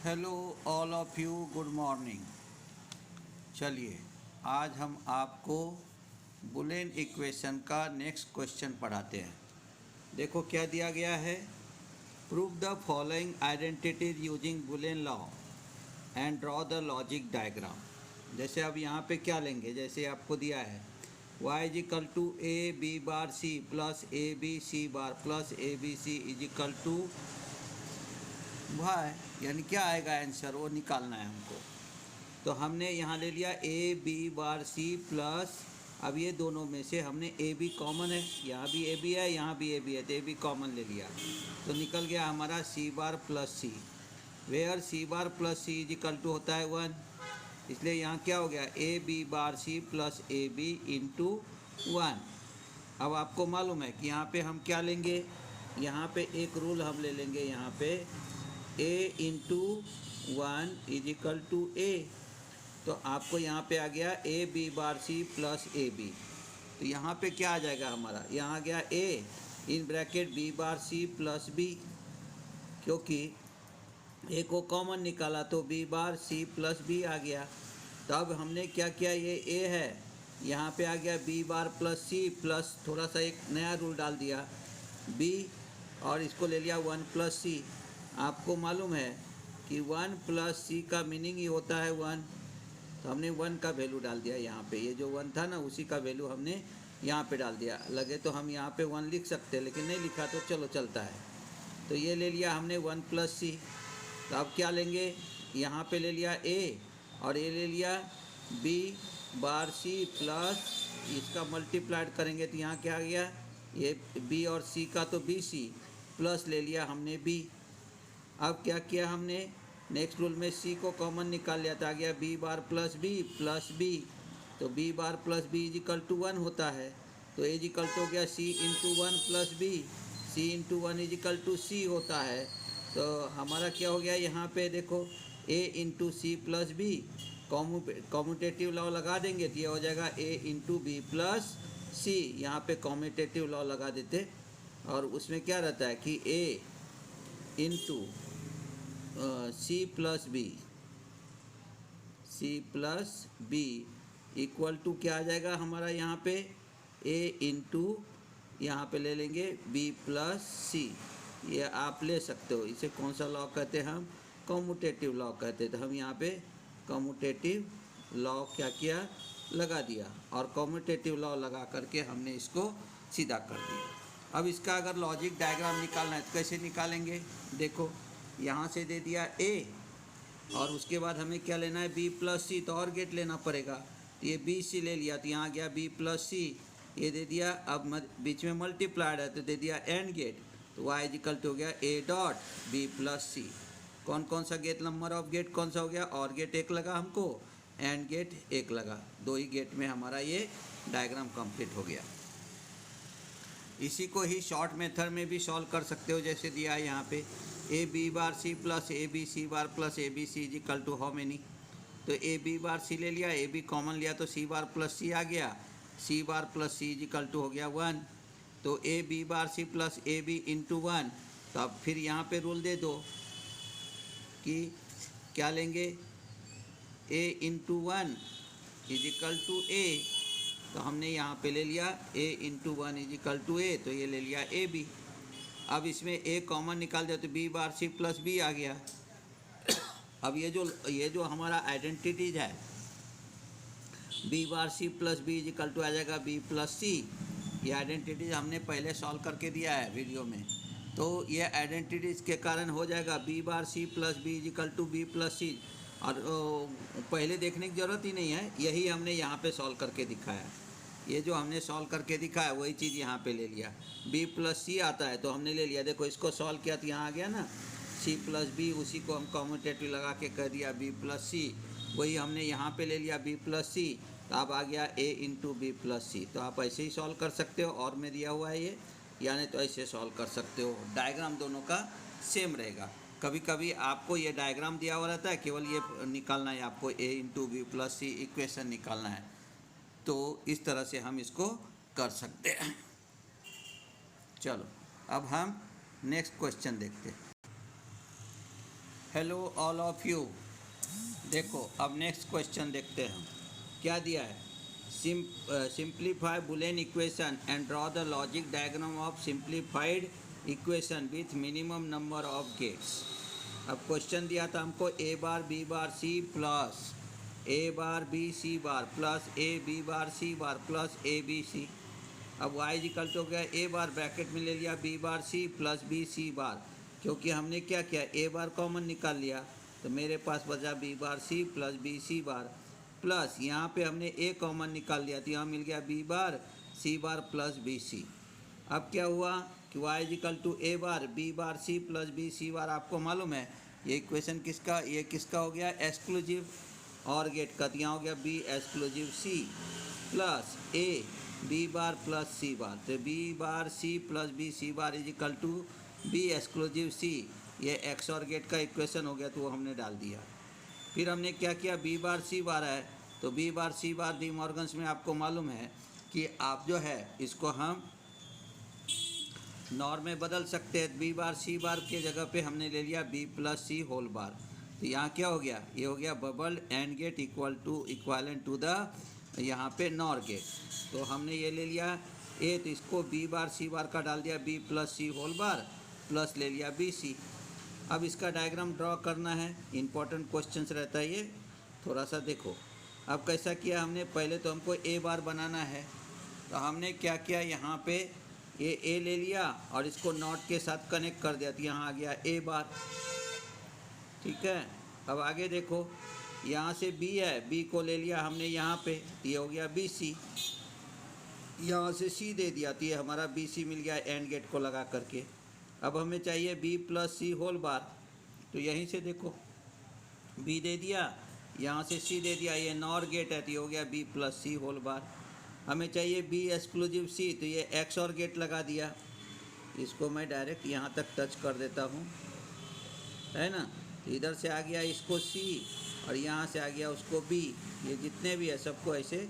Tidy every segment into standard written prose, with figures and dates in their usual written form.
Hello all of you, good morning. चलिए आज हम आपको बुलियन इक्वेशन का नेक्स्ट क्वेश्चन पढ़ाते हैं। देखो क्या दिया गया है। Prove the following identities using Boolean law and draw the logic diagram. जैसे अब यहाँ पे क्या लेंगे, जैसे आपको दिया है y is equal to A B bar C plus A B C bar plus A B C is equal to Y, यानी क्या आएगा आंसर वो निकालना है हमको। तो हमने यहाँ ले लिया A B bar C plus, अब ये दोनों में से हमने ए बी कॉमन है, यहाँ भी ए बी है यहाँ भी ए बी है, तो ए बी कॉमन ले लिया तो निकल गया हमारा c bar plus c, where c bar plus C is equal to होता है 1, इसलिए यहाँ क्या हो गया a B bar C plus A b into 1। अब आपको मालूम है कि यहाँ पे हम क्या लेंगे, यहाँ पे एक रूल हम ले लेंगे, यहाँ पे a into 1 is equal to a, तो आपको यहाँ पे आ गया a B bar C plus A b, तो यहाँ पे क्या आ जाएगा हमारा, यहाँ आ गया a in bracket B bar C plus B, क्योंकि a को कॉमन निकाला तो b बार c प्लस बी आ गया। तब हमने क्या किया, ये a है, यहाँ पे आ गया b bar plus c plus थोड़ा सा एक नया रूल डाल दिया b, और इसको ले लिया 1 प्लस c। आपको मालूम है कि 1 प्लस सी का मीनिंग ही होता है 1, तो हमने 1 का वैल्यू डाल दिया यहाँ पे, ये जो 1 था ना उसी का वैल्यू हमने यहाँ पे डाल दिया। लगे तो हम यहाँ पे 1 लिख सकते हैं, लेकिन नहीं लिखा तो चलो चलता है। तो ये ले लिया हमने 1 प्लस सी, तो अब क्या लेंगे, यहाँ पे ले लिया ए और ये ले लिया बी बार सी प्लस, इसका मल्टीप्लाइड करेंगे तो यहाँ क्या आ गया, ये बी और सी का तो बी सी प्लस ले लिया हमने बी। अब क्या किया हमने, नेक्स्ट रूल में c को कॉमन निकाल लिया था, आ गया b बार प्लस b, तो b bar plus b is equal to 1 होता है, तो एज इक्वल टू हो गया c into 1 plus b, c into 1 is equal to c होता है। तो हमारा क्या हो गया, यहाँ पे देखो a into C plus B, commutative law लगा देंगे तो ये हो जाएगा a into B plus C, यहाँ पे कॉम्यूटेटिव लॉ लगा देते, और उसमें क्या रहता है कि a into C plus B equal to क्या आ जाएगा हमारा, यहाँ पे ए इंटू यहाँ पे ले लेंगे बी प्लस सी, ये आप ले सकते हो। इसे कौन सा लॉ कहते हैं, हम कॉम्यूटेटिव लॉ कहते हैं। तो हम यहाँ पे कॉम्यूटेटिव लॉ क्या किया, लगा दिया, और कॉम्यूटेटिव लॉ लगा करके हमने इसको सीधा कर दिया। अब इसका अगर लॉजिक डायग्राम निकालना है तो कैसे निकालेंगे, देखो यहाँ से दे दिया a और उसके बाद हमें क्या लेना है b प्लस सी, तो और गेट लेना पड़ेगा, तो ये b सी ले लिया तो यहाँ गया b प्लस सी, ये दे दिया, अब बीच में मल्टीप्लाइड है तो दे दिया एंड गेट, तो y इज इक्वल टू हो गया a डॉट b प्लस सी। कौन कौन सा गेट, नंबर ऑफ गेट कौन सा हो गया, और गेट एक लगा हमको, एंड गेट एक लगा, दो ही गेट में हमारा ये डायग्राम कंप्लीट हो गया। इसी को ही शॉर्ट मेथड में भी सॉल्व कर सकते हो, जैसे दिया है यहाँ पे A B bar C plus A B C bar plus A B C is equal to how many, तो ए बी बार सी ले लिया, ए बी कॉमन लिया तो सी बार प्लस सी आ गया, c bar plus C is equal to हो गया 1, तो A B bar C plus A b into 1। तो अब फिर यहाँ पे रूल दे दो कि क्या लेंगे, a into 1 is equal to a, तो हमने यहाँ पे ले लिया a into 1 is equal to a, तो ये ले लिया ए बी। अब इसमें a कॉमन निकाल दिया तो b बार सी प्लस बी आ गया। अब ये जो हमारा आइडेंटिटीज है b bar C plus b is equal to आ जाएगा b प्लस सी, ये आइडेंटिटीज हमने पहले सॉल्व करके दिया है वीडियो में, तो ये आइडेंटिटीज के कारण हो जाएगा b bar C plus b is equal to B plus c, और पहले देखने की ज़रूरत ही नहीं है, यही हमने यहाँ पे सॉल्व करके दिखाया। ये जो हमने सॉल्व करके दिखाया वही चीज़ यहाँ पे ले लिया, b प्लस सी आता है तो हमने ले लिया, देखो इसको सॉल्व किया तो यहाँ आ गया ना c प्लस बी, उसी को हम कॉम्यूटेटिव लगा के कर दिया b प्लस सी, वही हमने यहाँ पे ले लिया b प्लस सी, तो अब आ गया a इंटू बी प्लस सी। तो आप ऐसे ही सॉल्व कर सकते हो, और में दिया हुआ है ये, यानी तो ऐसे सॉल्व कर सकते हो, डायग्राम दोनों का सेम रहेगा। कभी कभी आपको ये डायग्राम दिया हुआ रहता है, केवल ये निकालना है आपको a into B plus C equation निकालना है, तो इस तरह से हम इसको कर सकते हैं। चलो अब हम नेक्स्ट क्वेश्चन देखते हैं। Hello all of you. देखो अब नेक्स्ट क्वेश्चन देखते हैं हम क्या दिया है। Simplify boolean equation and draw the logic diagram of simplified equation with minimum number of gates. अब क्वेश्चन दिया था हमको a bar b bar C plus a bar b C bar plus A B bar c bar plus A B c. अब y equal to हो गया a bar bracket में ले लिया बी बार सी प्लस बी सी bar, क्योंकि हमने क्या किया ए बार कॉमन निकाल लिया तो मेरे पास बचा बी बार सी प्लस बी सी बार प्लस यहाँ पे हमने ए कॉमन निकाल लिया तो यहाँ मिल गया B bar c bar plus b c. अब क्या हुआ कि y equal to A bar b bar C plus b C bar. आपको मालूम है ये इक्वेशन किसका, ये किसका हो गया एक्सक्लूसिव और गेट का, तो यहाँ हो गया b exclusive c plus A B bar plus c bar. तो b bar C plus b C bar is equal to b exclusive c. ये एक्स और गेट का इक्वेशन हो गया तो वो हमने डाल दिया। फिर हमने क्या किया बी बार सी बार है तो बी बार सी बार डी मॉर्गन्स में आपको मालूम है कि आप जो है इसको हम नॉर्म में बदल सकते हैं। बी बार सी बार के जगह पे हमने ले लिया बी प्लस सी होल बार। तो यहाँ क्या हो गया, ये हो गया bubble and gate equivalent to the यहाँ पे नॉर गेट। तो हमने ये ले लिया ए तो इसको बी बार सी बार का डाल दिया बी प्लस सी होल बार प्लस ले लिया बी सी। अब इसका डायग्राम ड्रॉ करना है, इंपॉर्टेंट क्वेश्चंस रहता है ये, थोड़ा सा देखो। अब कैसा किया हमने, पहले तो हमको ए बार बनाना है तो हमने क्या किया यहाँ पे ये ए ले लिया और इसको नॉट के साथ कनेक्ट कर दिया तो यहाँ आ गया ए बार। ठीक है, अब आगे देखो यहाँ से बी है, बी को ले लिया हमने यहाँ पे, ये हो गया बी सी। यहाँ से सी दे दिया तो ये हमारा बी सी मिल गया एंड गेट को लगा करके। अब हमें चाहिए बी प्लस सी होल बार, तो यहीं से देखो बी दे दिया, यहाँ से सी दे दिया, ये नॉर गेट है तो ये हो गया बी प्लस सी होल बार। हमें चाहिए बी एक्सक्लूसिव सी तो ये एक्स और गेट लगा दिया। इसको मैं डायरेक्ट यहाँ तक टच कर देता हूँ, है ना। इधर से आ गया इसको सी और यहाँ से आ गया उसको बी। ये जितने भी है सबको ऐसे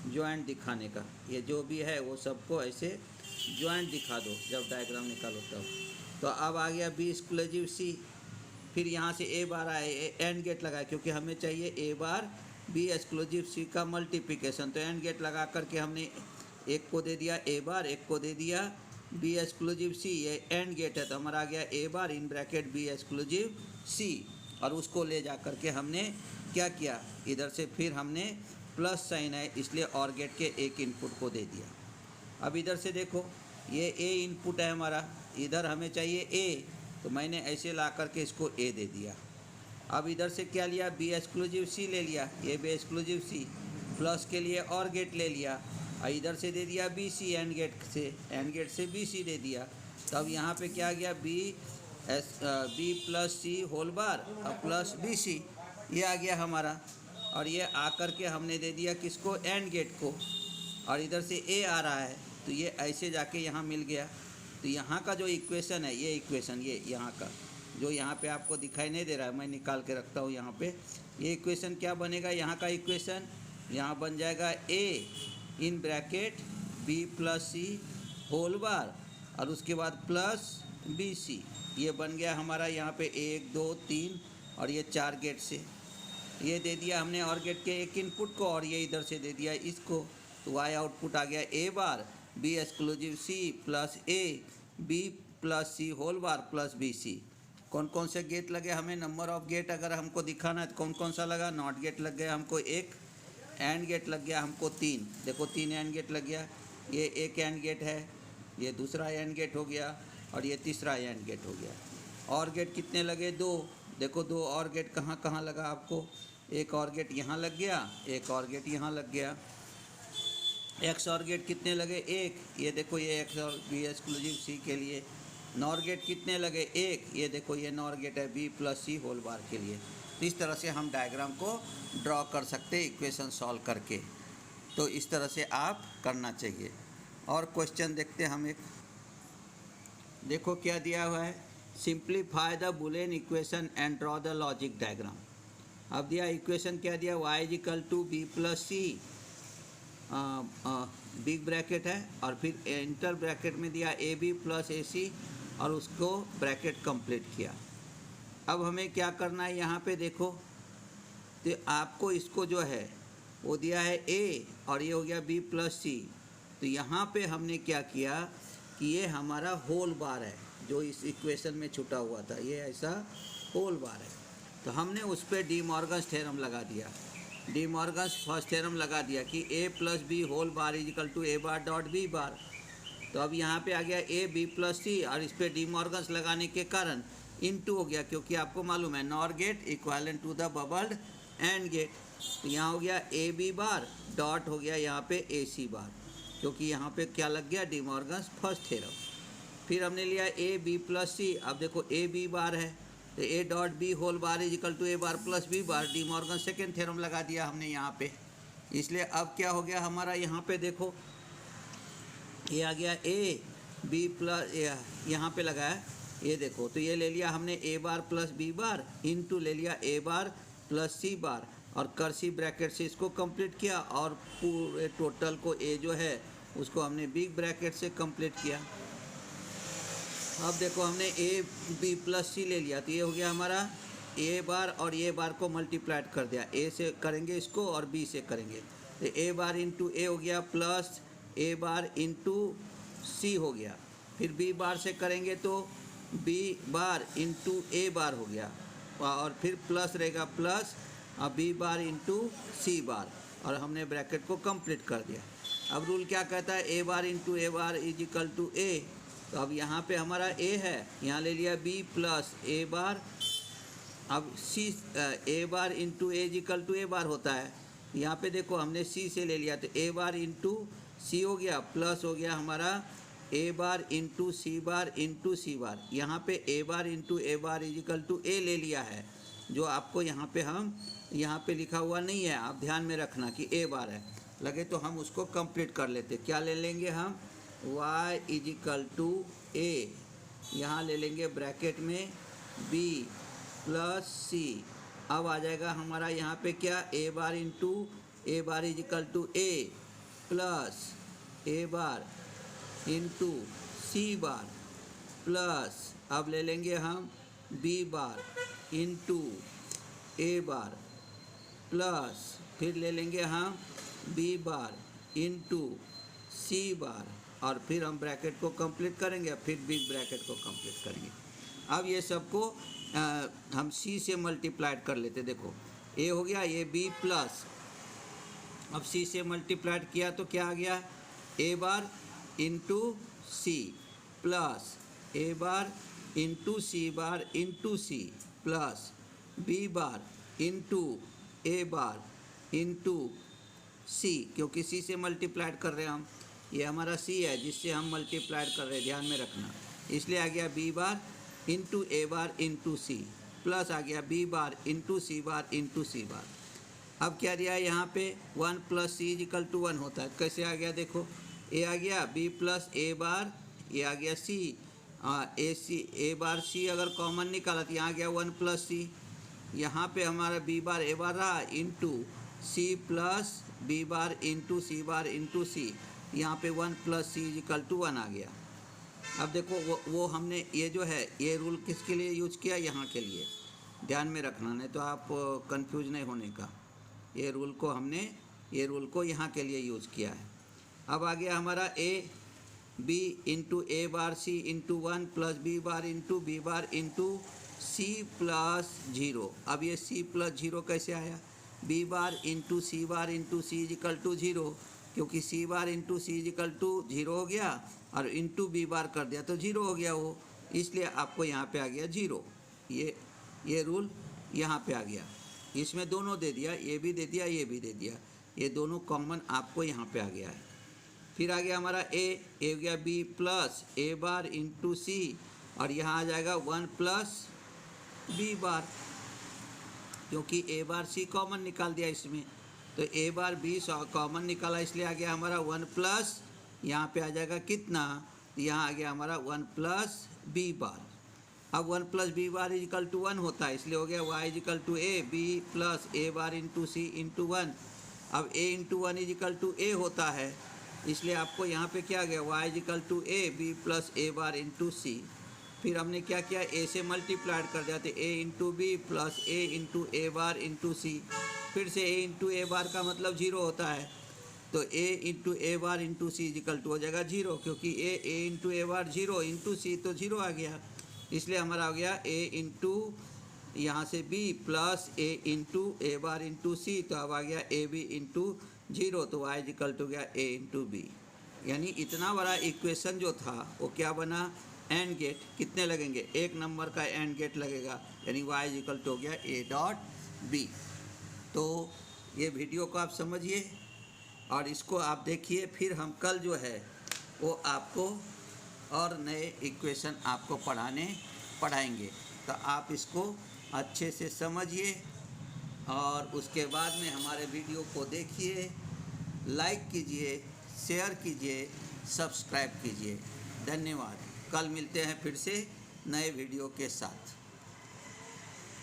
जॉइंट दिखाने का, ये जो भी है वो सबको ऐसे जॉइंट दिखा दो जब डायग्राम निकालो तब। तो अब आ गया बी एक्सक्लूसिव सी, फिर यहाँ से ए बार आए एंड गेट लगाए क्योंकि हमें चाहिए ए बार बी एक्सक्लूसिव सी का मल्टीप्लिकेशन। तो एंड गेट लगा करके हमने एक को दे दिया ए बार, एक को दे दिया बी एक्सक्लूसिव सी। ये एंड गेट है तो हमारा आ गया a bar in bracket B exclusive सी। और उसको ले जा करके हमने क्या किया, इधर से फिर हमने प्लस साइन है इसलिए और गेट के एक इनपुट को दे दिया। अब इधर से देखो ये ए इनपुट है हमारा, इधर हमें चाहिए ए तो मैंने ऐसे ला करके इसको ए दे दिया। अब इधर से क्या लिया बी एक्सक्लूसिव सी ले लिया, ये बी एक्सक्लूसिव सी प्लस के लिए और गेट ले लिया और इधर से दे दिया बी सी एंड गेट से बी सी दे दिया। तब यहाँ पे क्या आ गया बी प्लस सी होल बार और प्लस बी सी, ये आ गया हमारा। और ये आकर के हमने दे दिया किसको, एंड गेट को। और इधर से ए आ रहा है तो ये ऐसे जाके यहाँ मिल गया। तो यहाँ का जो इक्वेशन है, ये इक्वेशन ये यहाँ का जो यहाँ पे आपको दिखाई नहीं दे रहा है, मैं निकाल के रखता हूँ यहाँ पे। ये इक्वेशन क्या बनेगा, यहाँ का इक्वेशन यहाँ बन जाएगा a in bracket b plus C whole bar और उसके बाद प्लस बी सी। ये बन गया हमारा यहाँ पे 1 2 3 और ये 4 गेट से ये दे दिया हमने और गेट के एक इनपुट को और ये इधर से दे दिया इसको। तो वाई आउटपुट आ गया a bar b exclusive c plus A b plus C whole bar plus b c. कौन कौन से गेट लगे हमें, नंबर ऑफ गेट अगर हमको दिखाना है तो कौन कौन सा लगा, नॉट गेट लग गया हमको एक, एंड गेट लग गया हमको 3। देखो 3 एंड गेट लग गया, ये एक एंड गेट है, ये दूसरा एंड गेट हो गया और ये तीसरा एंड गेट हो गया। और गेट कितने लगे, 2। देखो 2 और गेट कहाँ कहाँ लगा आपको, एक और गेट यहाँ लग गया, एक और गेट यहाँ लग गया। एक्स और गेट कितने लगे, 1। ये देखो ये एक्स और बी एक्सक्लूसिव सी के लिए। नॉर गेट कितने लगे, 1। ये देखो ये नॉर गेट है बी प्लस सी होल बार के लिए। तो इस तरह से हम डायग्राम को ड्रॉ कर सकते हैं इक्वेशन सॉल्व करके। तो इस तरह से आप करना चाहिए। और क्वेश्चन देखते हैं हम एक, देखो क्या दिया हुआ है, simplify the Boolean equation and draw the logic diagram. अब दिया इक्वेशन क्या दिया, y is equal to B plus C, big bracket है और फिर इंटर ब्रैकेट में दिया ए बी प्लस ए सी और उसको ब्रैकेट कंप्लीट किया। अब हमें क्या करना है, यहाँ पे देखो, तो आपको इसको जो है वो दिया है ए और ये हो गया बी प्लस सी। तो यहाँ पे हमने क्या किया कि ये हमारा होल बार है जो इस इक्वेशन में छुटा हुआ था, ये ऐसा होल बार है। तो हमने उस पर डी मॉर्गन्स थ्योरम लगा दिया, डी मॉर्गन्स फर्स्ट थ्योरम लगा दिया कि a plus b whole bar is equal to A bar dot b bar. तो अब यहाँ पे आ गया ए बी प्लस सी और इस पर डी मॉर्गन्स लगाने के कारण इनटू हो गया, क्योंकि आपको मालूम है nor gate equivalent to the bubbled and gate. तो यहाँ हो गया ए बी बार डॉट हो गया यहाँ पे ए सी बार, क्योंकि यहाँ पे क्या लग गया, डी मॉर्गन्स फर्स्ट थ्योरम। फिर हमने लिया ए बी प्लस सी। अब देखो ए बी बार है तो A dot B whole bar is equal to A bar plus B bar, De Morgan second theorem लगा दिया हमने यहाँ पे। इसलिए अब क्या हो गया हमारा, यहाँ पे देखो ये आ गया ए बी प्लस, यहाँ पे लगा है ये देखो, तो ये ले लिया हमने ए bar plus B bar into ले लिया ए बार प्लस सी बार और कर्सिव ब्रैकेट से इसको कंप्लीट किया और पूरे टोटल को ए जो है उसको हमने बिग ब्रैकेट से कंप्लीट किया। अब देखो हमने ए बी प्लस सी ले लिया तो ये हो गया हमारा ए बार और ए बार को मल्टीप्लाइड कर दिया, ए से करेंगे इसको और बी से करेंगे तो ए बार इंटू ए हो गया प्लस ए बार इंटू सी हो गया। फिर बी बार से करेंगे तो बी बार इंटू ए बार हो गया और फिर प्लस रहेगा प्लस और बी बार इंटू सी बार और हमने ब्रैकेट को कंप्लीट कर दिया। अब रूल क्या कहता है, a bar into A bar is equal to a. तो अब यहाँ पे हमारा ए है, यहाँ ले लिया बी प्लस ए बार, अब c a bar into a is equal to A bar होता है, यहाँ पे देखो हमने सी से ले लिया तो ए बार इंटू सी हो गया प्लस हो गया हमारा ए बार इंटू सी बार। यहाँ पे a bar into A bar is equal to a ले लिया है, जो आपको यहाँ पे हम यहाँ पे लिखा हुआ नहीं है, आप ध्यान में रखना कि ए बार है। लगे तो हम उसको कंप्लीट कर लेते, क्या ले लेंगे हम y इज इक्वल टू ए, यहाँ ले लेंगे ब्रैकेट में b प्लस सी। अब आ जाएगा हमारा यहाँ पे क्या, a bar into A bar is equal to a plus a bar into C bar plus अब ले लेंगे हम b बार इंटू ए बार प्लस फिर ले लेंगे हम b बार इंटू सी बार और फिर हम ब्रैकेट को कंप्लीट करेंगे, फिर बिग ब्रैकेट को कंप्लीट करेंगे। अब ये सबको हम सी से मल्टीप्लाइड कर लेते, देखो ए हो गया ये बी प्लस, अब सी से मल्टीप्लाइड किया तो क्या आ गया, a bar into C plus a bar into C bar into C plus B bar into A bar into c, क्योंकि सी से मल्टीप्लाइड कर रहे हैं हम, ये हमारा सी है जिससे हम मल्टीप्लाइड कर रहे हैं, ध्यान में रखना। इसलिए आ गया बी बार इंटू ए बार इंटू सी प्लस आ गया बी बार इंटू सी बार इंटू सी बार। अब क्या दिया है यहाँ पे 1 plus C is equal to 1 होता है, कैसे आ गया देखो, ए आ गया बी प्लस ए बार, ये आ गया सी ए सी ए बार सी अगर कॉमन निकाला तो यहाँ आ गया 1 प्लस सी, यहाँ पे हमारा बी बार ए बार रहा इंटू सी plus B bar into c, यहाँ पे 1 plus C is equal to 1 आ गया। अब देखो वो हमने ये जो है ये रूल किसके लिए यूज किया, यहाँ के लिए, ध्यान में रखना नहीं तो आप कंफ्यूज नहीं होने का, ये रूल को यहाँ के लिए यूज किया है। अब आ गया हमारा a b into A bar c into 1 plus B bar into C plus 0। अब ये सी प्लस 0 कैसे आया, b bar into c is equal to 0, क्योंकि c bar into c is equal to 0 हो गया और इंटू बी बार कर दिया तो 0 हो गया वो, इसलिए आपको यहाँ पे आ गया 0। ये रूल यहाँ पे आ गया, इसमें दोनों दे दिया, ये भी दे दिया ये भी दे दिया, ये दोनों कॉमन आपको यहाँ पे आ गया है। फिर आ गया हमारा ए हो गया B plus a bar into सी और यहाँ आ जाएगा 1 प्लस बी बार, क्योंकि ए बार सी कॉमन निकाल दिया इसमें, तो ए बार बी कॉमन निकाला इसलिए आ गया हमारा 1 प्लस, यहाँ पे आ जाएगा कितना, यहाँ आ गया हमारा 1 प्लस बी बार। अब 1 plus B bar is equal to 1 होता है, इसलिए हो गया y is equal to A b plus a bar into c into 1। अब a into 1 is equal to a होता है, इसलिए आपको यहाँ पे क्या आ गया y is equal to A b plus a bar into c. फिर हमने क्या किया, ए से मल्टीप्लाइड कर दिया, तो a into B plus A into A bar into c. फिर से ए इंटू ए बार का मतलब 0 होता है, तो a into A bar into c is equal to हो जाएगा 0, क्योंकि ए इंटू ए बार 0 इंटू सी तो 0 आ गया, इसलिए हमारा आ गया ए इंटू यहाँ से बी प्लस ए इंटू ए बार इंटू सी, तो अब आ गया ए बी इंटू 0, तो वाई इजिकल टू गया ए इंटू बी। यानी इतना बड़ा इक्वेशन जो था वो क्या बना, एंड गेट। कितने लगेंगे, 1 नंबर का एंड गेट लगेगा, यानी वाई इजिकल टू हो गया ए डॉट बी। तो ये वीडियो को आप समझिए और इसको आप देखिए, फिर हम कल जो है वो आपको और नए इक्वेशन आपको पढ़ाएंगे। तो आप इसको अच्छे से समझिए और उसके बाद में हमारे वीडियो को देखिए, लाइक कीजिए, शेयर कीजिए, सब्सक्राइब कीजिए। धन्यवाद। कल मिलते हैं फिर से नए वीडियो के साथ।